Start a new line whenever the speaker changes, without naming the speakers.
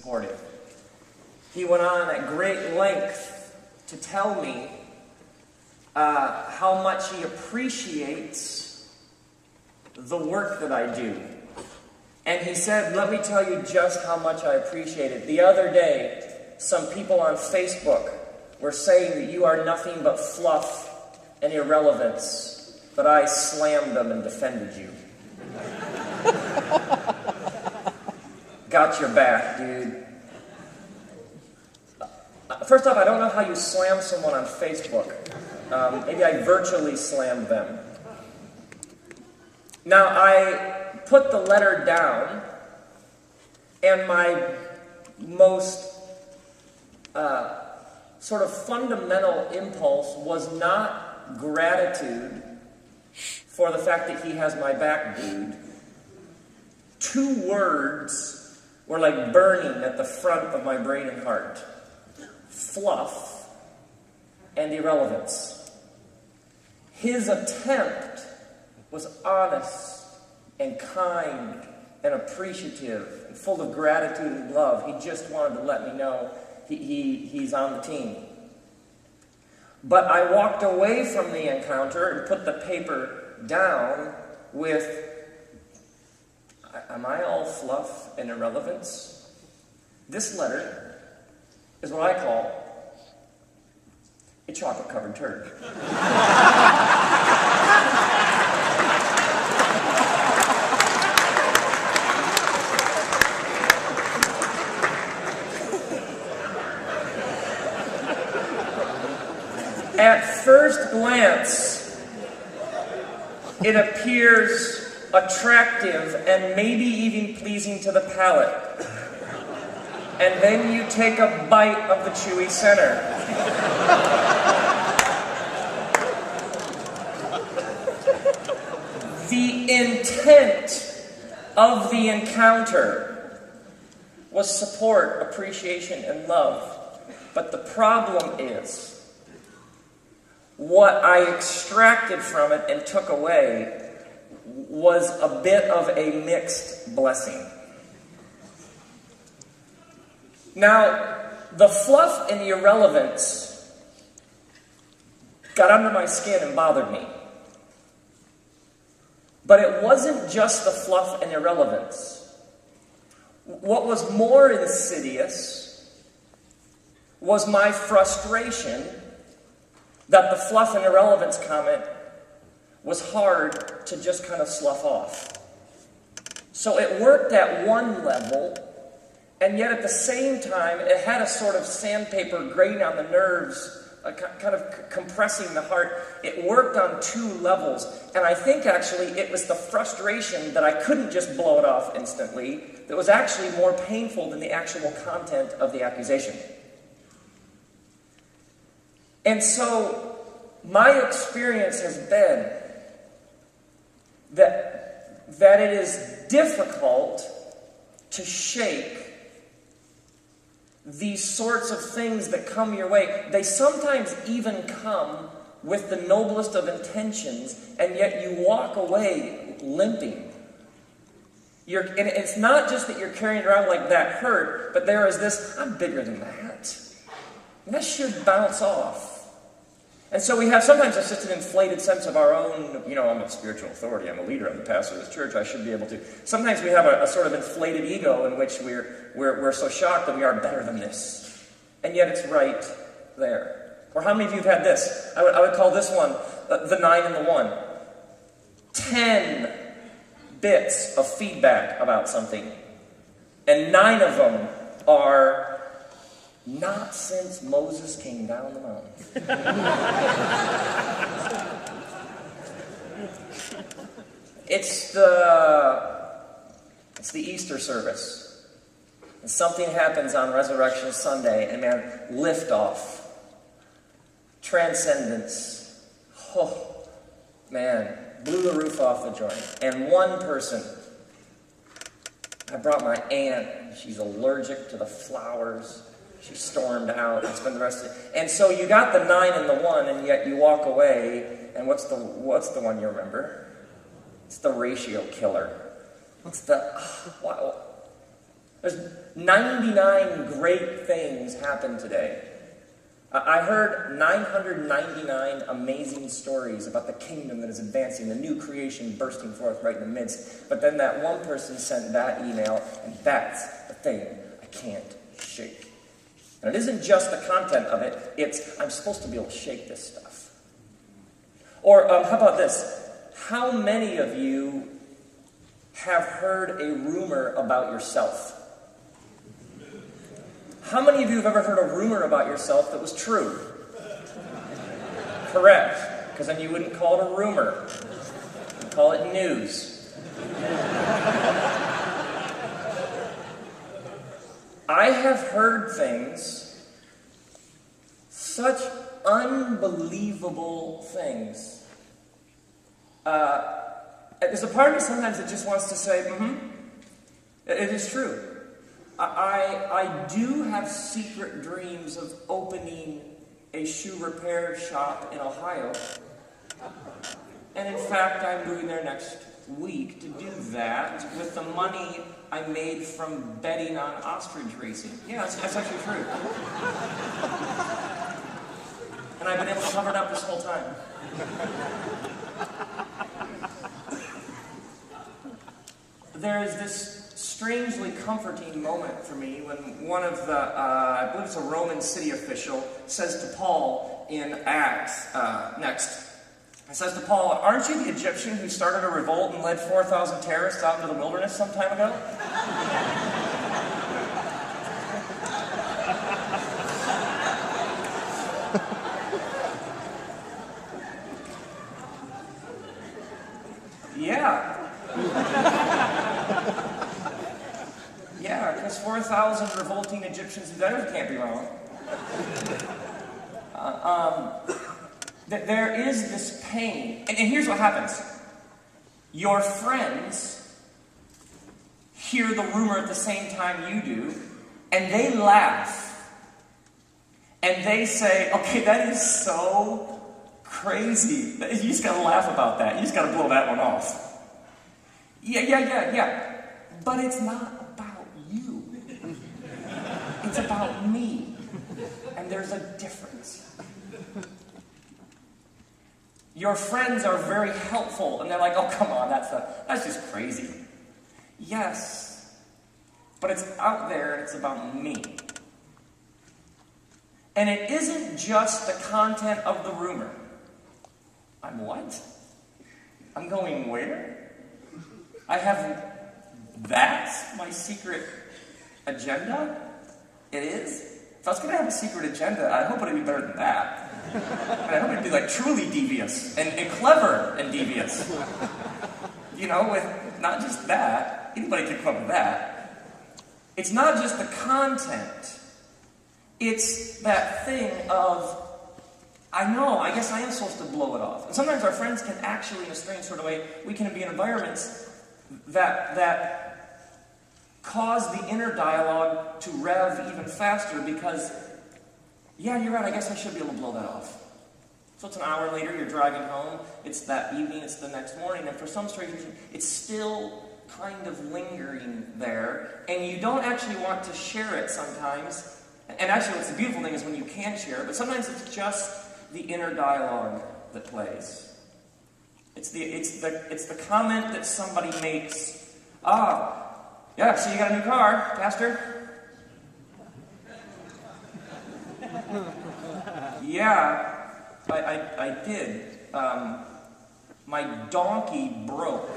supportive. He went on at great length to tell me how much he appreciates the work that I do. And he said, let me tell you just how much I appreciate it. The other day, some people on Facebook were saying that you are nothing but fluff and irrelevance, but I slammed them and defended you. Got your back, dude. First off, I don't know how you slam someone on Facebook. Maybe I virtually slammed them. Now, I put the letter down, and my most sort of fundamental impulse was not gratitude for the fact that he has my back, dude. 2 words were like burning at the front of my brain and heart. Fluff and irrelevance. His attempt was honest and kind and appreciative and full of gratitude and love. He just wanted to let me know he's on the team. But I walked away from the encounter and put the paper down with, am I all fluff and irrelevance? This letter is what I call a chocolate-covered turd. At first glance, it appears attractive and maybe even pleasing to the palate. And then you take a bite of the chewy center. The intent of the encounter was support, appreciation, and love. But the problem is, what I extracted from it and took away was a bit of a mixed blessing. Now, the fluff and the irrelevance got under my skin and bothered me. But it wasn't just the fluff and irrelevance. What was more insidious was my frustration that the fluff and irrelevance comment was hard to just kind of slough off. So it worked at one level, and yet at the same time, it had a sort of sandpaper grating on the nerves, kind of compressing the heart. It worked on 2 levels, and I think actually it was the frustration that I couldn't just blow it off instantly that was actually more painful than the actual content of the accusation. And so, my experience has been that it is difficult to shake these sorts of things that come your way. They sometimes even come with the noblest of intentions, and yet you walk away limping. And it's not just that you're carrying around like that hurt, but there is this, I'm bigger than that. And that should bounce off. And so we have sometimes just an inflated sense of our own, I'm a spiritual authority, I'm a leader, I'm the pastor of this church, I should be able to. Sometimes we have a sort of inflated ego in which we're so shocked that we are better than this. And yet it's right there. Or how many of you have had this? I would call this one the 9 and the 1. 10 bits of feedback about something. And 9 of them are, not since Moses came down the mountain. It's the Easter service. And something happens on Resurrection Sunday, and man, liftoff, transcendence. Oh, man, blew the roof off the joint. And one person, I brought my aunt, she's allergic to the flowers. She stormed out and spent the rest of it. And so you got the 9 and the 1, and yet you walk away, and what's the one you remember? It's the ratio killer. It's the, wow. There's 99 great things happen today. I heard 999 amazing stories about the kingdom that is advancing, the new creation bursting forth right in the midst. But then that one person sent that email, and that's the thing I can't shake. And it isn't just the content of it, it's I'm supposed to be able to shake this stuff. Or how about this? How many of you have heard a rumor about yourself? How many of you have ever heard a rumor about yourself that was true? Correct, because then you wouldn't call it a rumor. You'd call it news. I have heard things, such unbelievable things. There's a part of me sometimes that just wants to say, it is true. I do have secret dreams of opening a shoe repair shop in Ohio. And in fact, I'm moving there next week to do that with the money I made from betting on ostrich racing. Yeah, that's actually true. And I've been able to cover it up this whole time. There is this strangely comforting moment for me when one of the, I believe it's a Roman city official, says to Paul in Acts, it says to Paul, aren't you the Egyptian who started a revolt and led 4,000 terrorists out into the wilderness some time ago? Yeah. Yeah, because 4,000 revolting Egyptians, that can't be wrong. There is this pain. And here's what happens. Your friends hear the rumor at the same time you do, and they laugh. And they say, okay, that is so crazy. You just gotta laugh about that. You just gotta blow that one off. Yeah. But it's not about you. It's about me. And there's a difference. Your friends are very helpful, and they're like, oh, come on, that's just crazy. Yes, but it's out there, and it's about me. And it isn't just the content of the rumor. I'm what? I'm going where? I have that's my secret agenda? It is? If I was going to have a secret agenda, I hope it'd be better than that. And I hope it'd be like truly devious and clever and devious. You know, with not just that. Anybody can come up with that. It's not just the content. It's that thing of, I guess I am supposed to blow it off. And sometimes our friends can actually, in a strange sort of way, we can be in environments that cause the inner dialogue to rev even faster because, yeah, you're right, I guess I should be able to blow that off. So it's an hour later, you're driving home, it's that evening, it's the next morning, and for some strange reason, it's still kind of lingering there, and you don't actually want to share it sometimes. And actually, what's the beautiful thing is when you can share it, but sometimes it's just the inner dialogue that plays. It's the comment that somebody makes. Yeah, so you got a new car, Pastor? Yeah, I did. My donkey broke.